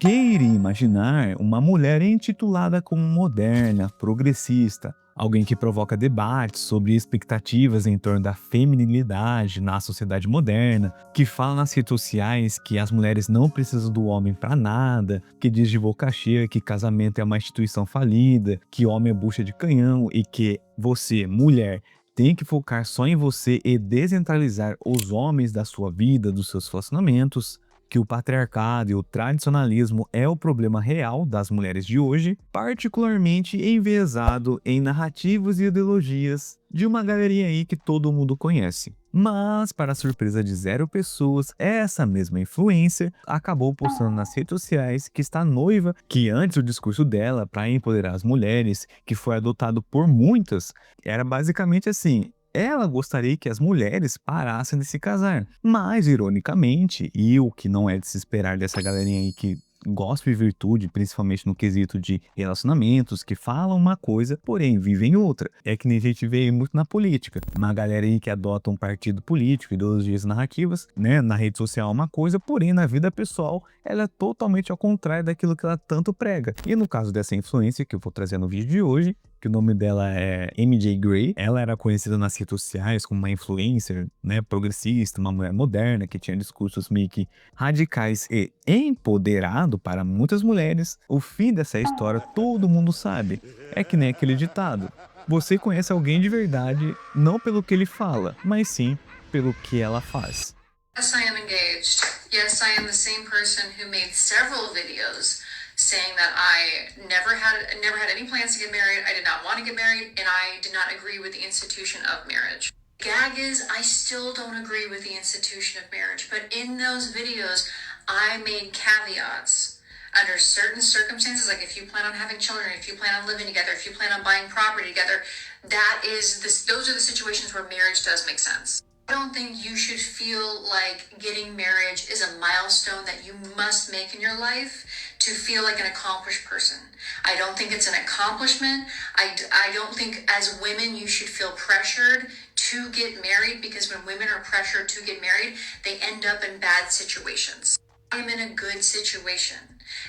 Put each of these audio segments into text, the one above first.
Quem iria imaginar uma mulher intitulada como moderna, progressista, alguém que provoca debates sobre expectativas em torno da feminilidade na sociedade moderna, que fala nas redes sociais que as mulheres não precisam do homem para nada, que diz de boca cheia que casamento é uma instituição falida, que homem é bucha de canhão e que você, mulher, tem que focar só em você e descentralizar os homens da sua vida, dos seus relacionamentos, que o patriarcado e o tradicionalismo é o problema real das mulheres de hoje, particularmente enviesado em narrativas e ideologias de uma galerinha aí que todo mundo conhece. Mas, para a surpresa de zero pessoas, essa mesma influencer acabou postando nas redes sociais que está noiva, que antes o discurso dela para empoderar as mulheres, que foi adotado por muitas, era basicamente assim: ela gostaria que as mulheres parassem de se casar. Mas, ironicamente, e o que não é de se esperar dessa galerinha aí que gosta de virtude, principalmente no quesito de relacionamentos, que falam uma coisa, porém vivem outra. É que nem a gente vê muito na política. Uma galera aí que adota um partido político, ideologias narrativas, né? Na rede social é uma coisa, porém na vida pessoal ela é totalmente ao contrário daquilo que ela tanto prega. E no caso dessa influência que eu vou trazer no vídeo de hoje, que o nome dela é MJ Gray. Ela era conhecida nas redes sociais como uma influencer, né, progressista, uma mulher moderna que tinha discursos meio que radicais e empoderado para muitas mulheres. O fim dessa história todo mundo sabe. É que nem aquele ditado: você conhece alguém de verdade não pelo que ele fala, mas sim pelo que ela faz. Yes, I am engaged. Yes, I am the same person who made several videos saying that I never had any plans to get married. I did not want to get married, and I did not agree with the institution of marriage. Gag is, I still don't agree with the institution of marriage, but in those videos, I made caveats. Under certain circumstances, like if you plan on having children, if you plan on living together, if you plan on buying property together, those are the situations where marriage does make sense. I don't think you should feel like getting marriage is a milestone that you must make in your life to feel like an accomplished person. I don't think it's an accomplishment. I don't think as women you should feel pressured to get married, because when women are pressured to get married, they end up in bad situations. I'm in a good situation,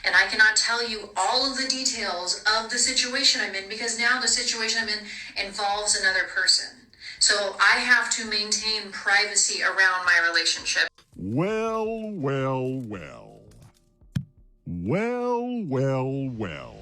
and I cannot tell you all of the details of the situation I'm in, because now the situation I'm in involves another person. So I have to maintain privacy around my relationship. Well, well, well. Well, well, well.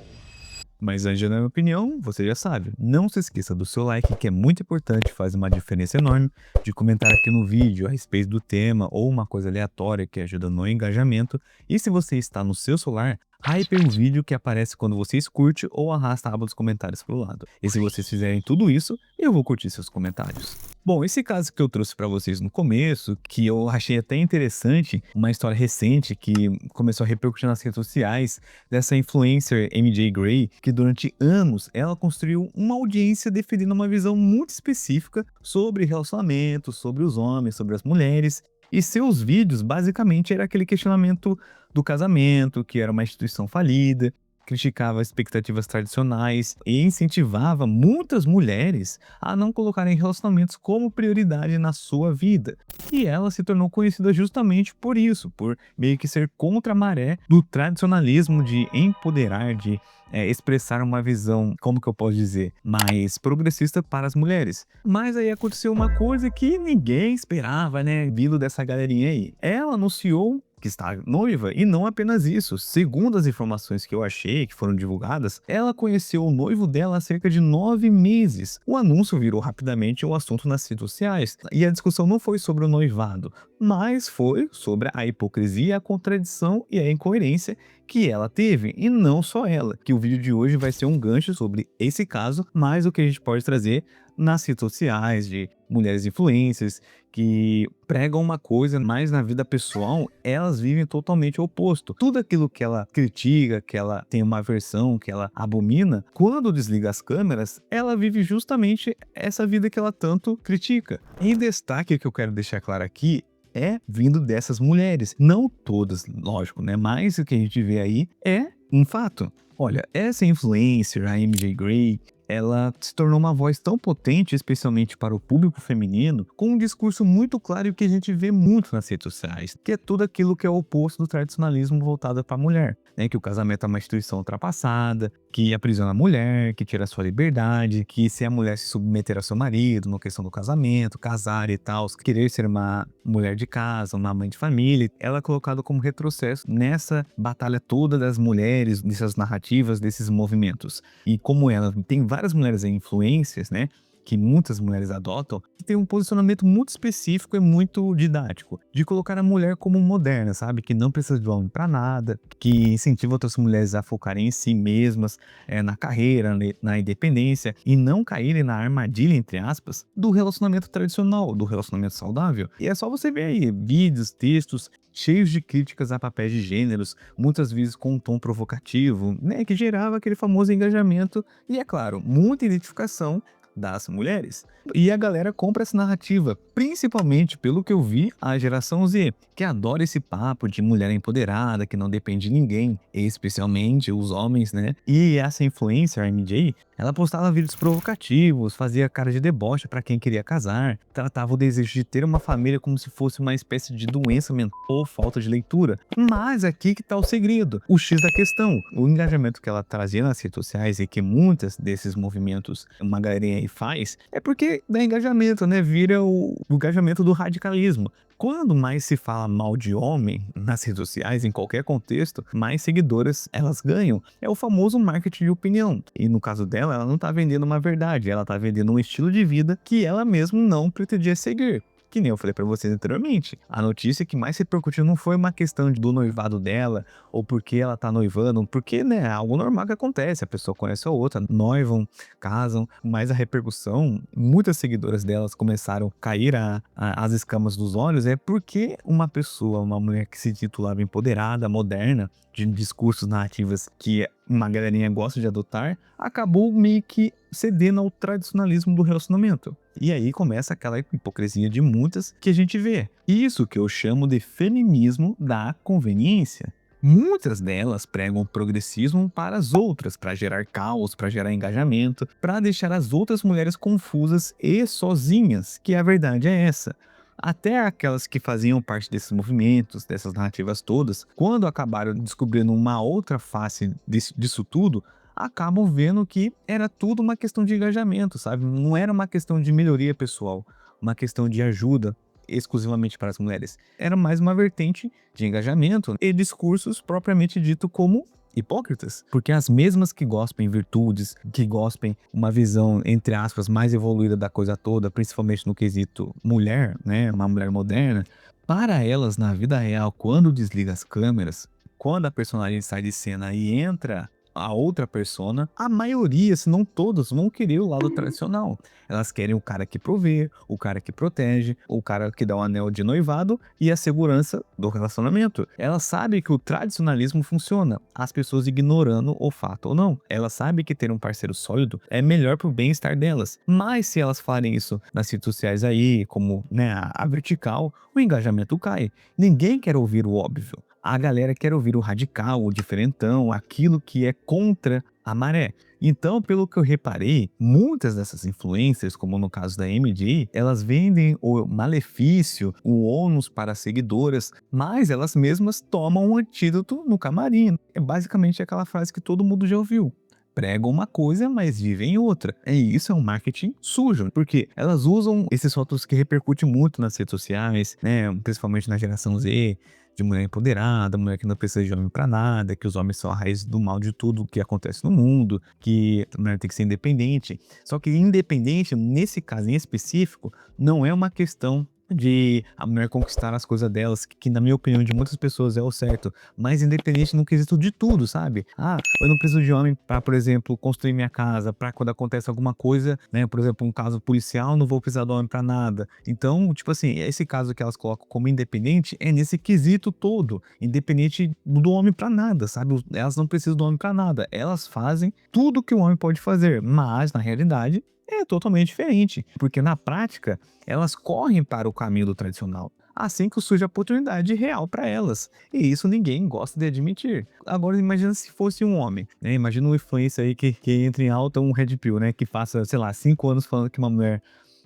Mas antes da minha opinião, você já sabe, não se esqueça do seu like, que é muito importante, faz uma diferença enorme, de comentar aqui no vídeo a respeito do tema ou uma coisa aleatória que ajuda no engajamento, e se você está no seu celular, hype o vídeo que aparece quando vocês curte ou arrasta a aba dos comentários para o lado. E se vocês fizerem tudo isso, eu vou curtir seus comentários. Bom, esse caso que eu trouxe para vocês no começo, que eu achei até interessante, uma história recente que começou a repercutir nas redes sociais, dessa influencer MJ Gray, que durante anos ela construiu uma audiência defendendo uma visão muito específica sobre relacionamentos, sobre os homens, sobre as mulheres. E seus vídeos basicamente era aquele questionamento do casamento, que era uma instituição falida, criticava expectativas tradicionais e incentivava muitas mulheres a não colocarem relacionamentos como prioridade na sua vida. E ela se tornou conhecida justamente por isso, por meio que ser contra a maré do tradicionalismo de empoderar, de expressar uma visão, como que eu posso dizer, mais progressista para as mulheres. Mas aí aconteceu uma coisa que ninguém esperava, né, vindo dessa galerinha aí. Ela anunciou que está noiva, e não apenas isso. Segundo as informações que eu achei, que foram divulgadas, ela conheceu o noivo dela há cerca de 9 meses. O anúncio virou rapidamente o assunto nas redes sociais, e a discussão não foi sobre o noivado, mas foi sobre a hipocrisia, a contradição e a incoerência que ela teve, e não só ela, que o vídeo de hoje vai ser um gancho sobre esse caso, mas o que a gente pode trazer nas redes sociais de mulheres influencers que pregam uma coisa, mas na vida pessoal elas vivem totalmente o oposto. Tudo aquilo que ela critica, que ela tem uma aversão, que ela abomina, quando desliga as câmeras, ela vive justamente essa vida que ela tanto critica. Em destaque, o que eu quero deixar claro aqui é vindo dessas mulheres. Não todas, lógico, né? Mas o que a gente vê aí é um fato. Olha, essa influencer, a MJ Gray, ela se tornou uma voz tão potente, especialmente para o público feminino, com um discurso muito claro e que a gente vê muito nas redes sociais, que é tudo aquilo que é o oposto do tradicionalismo voltado para a mulher. né, que o casamento é uma instituição ultrapassada, que aprisiona a mulher, que tira a sua liberdade, que se a mulher se submeter a seu marido, na questão do casamento, casar e tal, querer ser uma mulher de casa, uma mãe de família, ela é colocada como retrocesso nessa batalha toda das mulheres, dessas narrativas, desses movimentos. E como ela tem várias mulheres influências, né, que muitas mulheres adotam, tem um posicionamento muito específico e muito didático, de colocar a mulher como moderna, sabe? Que não precisa de homem para nada, que incentiva outras mulheres a focarem em si mesmas, na carreira, na independência, e não caírem na armadilha, entre aspas, do relacionamento tradicional, do relacionamento saudável. E é só você ver aí vídeos, textos cheios de críticas a papéis de gêneros, muitas vezes com um tom provocativo, né? Que gerava aquele famoso engajamento e, é claro, muita identificação das mulheres. E a galera compra essa narrativa, principalmente pelo que eu vi, a geração Z, que adora esse papo de mulher empoderada, que não depende de ninguém, especialmente os homens, né? E essa influencer, a MJ, ela postava vídeos provocativos, fazia cara de deboche pra quem queria casar, tratava o desejo de ter uma família como se fosse uma espécie de doença mental ou falta de leitura. Mas aqui que tá o segredo, o X da questão. O engajamento que ela trazia nas redes sociais e que muitos desses movimentos, uma galerinha aí faz, é porque dá engajamento, né? Vira o engajamento do radicalismo. Quando mais se fala mal de homem nas redes sociais, em qualquer contexto, mais seguidoras elas ganham. É o famoso marketing de opinião. E no caso dela, ela não tá vendendo uma verdade, ela tá vendendo um estilo de vida que ela mesma não pretendia seguir. Que nem eu falei pra vocês anteriormente, a notícia que mais repercutiu não foi uma questão do noivado dela, ou porque ela tá noivando, porque, né, é algo normal que acontece, a pessoa conhece a outra, noivam, casam, mas a repercussão, muitas seguidoras delas começaram a cair as escamas dos olhos, é porque uma pessoa, uma mulher que se titulava empoderada, moderna, de discursos narrativas que uma galerinha gosta de adotar, acabou meio que cedendo ao tradicionalismo do relacionamento. E aí começa aquela hipocrisia de muitas que a gente vê. Isso que eu chamo de feminismo da conveniência. Muitas delas pregam o progressismo para as outras, para gerar caos, para gerar engajamento, para deixar as outras mulheres confusas e sozinhas, que a verdade é essa. Até aquelas que faziam parte desses movimentos, dessas narrativas todas, quando acabaram descobrindo uma outra face disso tudo, acabam vendo que era tudo uma questão de engajamento, sabe? Não era uma questão de melhoria pessoal, uma questão de ajuda exclusivamente para as mulheres. Era mais uma vertente de engajamento e discursos propriamente dito como hipócritas, porque as mesmas que gospem virtudes, que gospem uma visão, entre aspas, mais evoluída da coisa toda, principalmente no quesito mulher, né, uma mulher moderna, para elas na vida real, quando desliga as câmeras, quando a personagem sai de cena e entra a outra persona, a maioria, se não todos, vão querer o lado tradicional. Elas querem o cara que provê, o cara que protege, o cara que dá o anel de noivado e a segurança do relacionamento. Elas sabem que o tradicionalismo funciona, as pessoas ignorando o fato ou não. Elas sabem que ter um parceiro sólido é melhor pro bem-estar delas. Mas se elas falarem isso nas redes sociais aí, como, né, a vertical, o engajamento cai. Ninguém quer ouvir o óbvio. A galera quer ouvir o radical, o diferentão, aquilo que é contra a maré. Então, pelo que eu reparei, muitas dessas influencers, como no caso da MJ, elas vendem o malefício, o ônus para as seguidoras, mas elas mesmas tomam um antídoto no camarim. É basicamente aquela frase que todo mundo já ouviu. Pregam uma coisa, mas vivem outra. E isso é um marketing sujo, porque elas usam esses rótulos que repercutem muito nas redes sociais, né, principalmente na geração Z, de mulher empoderada, mulher que não precisa de homem pra nada, que os homens são a raiz do mal de tudo que acontece no mundo, que a mulher tem que ser independente. Só que independente, nesse caso em específico, não é uma questão de a mulher conquistar as coisas delas, que na minha opinião de muitas pessoas é o certo, mas independente no quesito de tudo, sabe? Eu não preciso de homem pra, por exemplo, construir minha casa, pra quando acontece alguma coisa, né, por exemplo, um caso policial, não vou precisar do homem pra nada. Então, tipo assim, esse caso que elas colocam como independente é nesse quesito todo, independente do homem pra nada, sabe? Elas não precisam do homem pra nada, elas fazem tudo que o homem pode fazer, mas na realidade é totalmente diferente, porque na prática elas correm para o caminho do tradicional, assim que surge a oportunidade real para elas, e isso ninguém gosta de admitir. Agora imagina se fosse um homem, né? Imagina um influencer aí que entra em alta, um red pill, né? Que passa, sei lá, 5 anos falando que uma mulher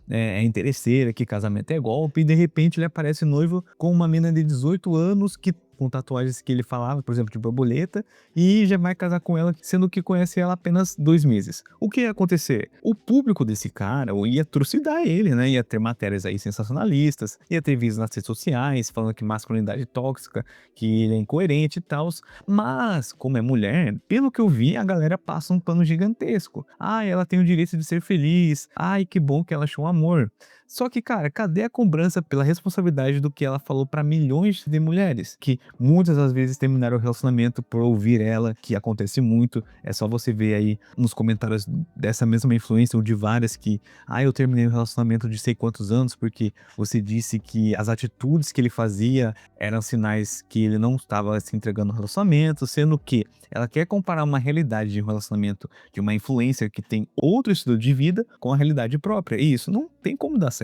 é interesseira, que casamento é golpe, e de repente ele aparece noivo com uma menina de 18 anos que com tatuagens que ele falava, por exemplo, de borboleta, e já vai casar com ela, sendo que conhece ela apenas 2 meses. O que ia acontecer? O público desse cara ia trucidar ele, né? Ia ter matérias aí sensacionalistas, ia ter vídeos nas redes sociais falando que masculinidade tóxica, que ele é incoerente e tal. Mas, como é mulher, pelo que eu vi, a galera passa um pano gigantesco. Ai, ela tem o direito de ser feliz. Ai, que bom que ela achou amor. Só que, cara, cadê a cobrança pela responsabilidade do que ela falou pra milhões de mulheres? Que muitas das vezes terminaram o relacionamento por ouvir ela, que acontece muito. É só você ver aí nos comentários dessa mesma influência ou de várias que, eu terminei o relacionamento de sei quantos anos porque você disse que as atitudes que ele fazia eram sinais que ele não estava se entregando no relacionamento, sendo que ela quer comparar uma realidade de um relacionamento de uma influencer que tem outro estilo de vida com a realidade própria. E isso não tem como dar certo.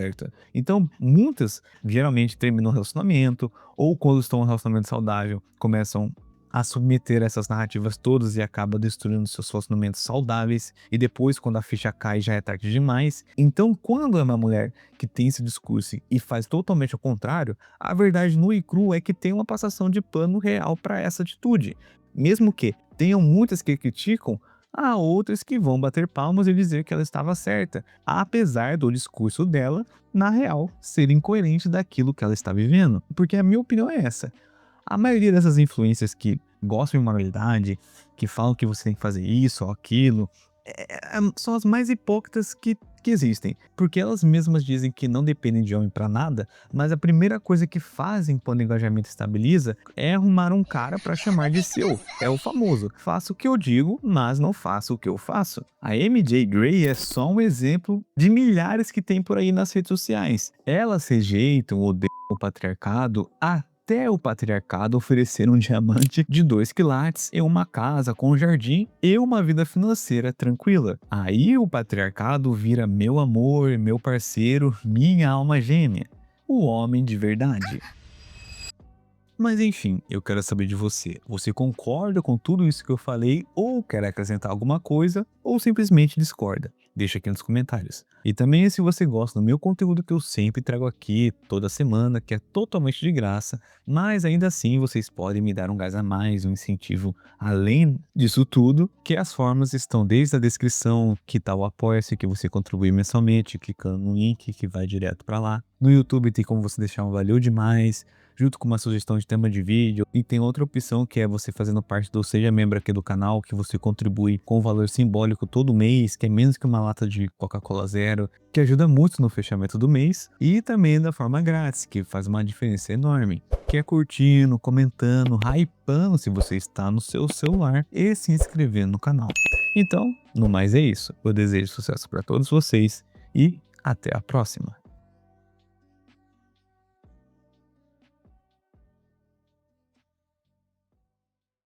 Então, muitas geralmente terminam o relacionamento ou quando estão em um relacionamento saudável, começam a submeter essas narrativas todas e acaba destruindo seus relacionamentos saudáveis e depois quando a ficha cai já é tarde demais. Então quando é uma mulher que tem esse discurso e faz totalmente ao contrário, a verdade nua e crua é que tem uma passação de pano real para essa atitude. Mesmo que tenham muitas que criticam, há outras que vão bater palmas e dizer que ela estava certa, apesar do discurso dela, na real, ser incoerente daquilo que ela está vivendo. Porque a minha opinião é essa. A maioria dessas influências que gostam de moralidade, que falam que você tem que fazer isso ou aquilo, são as mais hipócritas que existem. Porque elas mesmas dizem que não dependem de homem pra nada, mas a primeira coisa que fazem quando o engajamento estabiliza é arrumar um cara pra chamar de seu. É o famoso, faço o que eu digo, mas não faço o que eu faço. A MJ Grey é só um exemplo de milhares que tem por aí nas redes sociais. Elas rejeitam, odeiam o patriarcado até o patriarcado oferecer um diamante de 2 quilates e uma casa com jardim e uma vida financeira tranquila. Aí o patriarcado vira meu amor, meu parceiro, minha alma gêmea, o homem de verdade. Mas enfim, eu quero saber de você. Você concorda com tudo isso que eu falei ou quer acrescentar alguma coisa ou simplesmente discorda? Deixa aqui nos comentários. E também se você gosta do meu conteúdo que eu sempre trago aqui toda semana, que é totalmente de graça, mas ainda assim vocês podem me dar um gás a mais, um incentivo além disso tudo, que as formas estão desde a descrição, que tá o Apoia-se, que você contribui mensalmente, clicando no link que vai direto para lá. No YouTube tem como você deixar um valeu demais, junto com uma sugestão de tema de vídeo, e tem outra opção que é você fazendo parte do Seja Membro aqui do canal, que você contribui com um valor simbólico todo mês, que é menos que uma lata de Coca-Cola Zero, que ajuda muito no fechamento do mês, e também da forma grátis, que faz uma diferença enorme, que é curtindo, comentando, hypando se você está no seu celular e se inscrevendo no canal. Então, no mais é isso, eu desejo sucesso para todos vocês e até a próxima.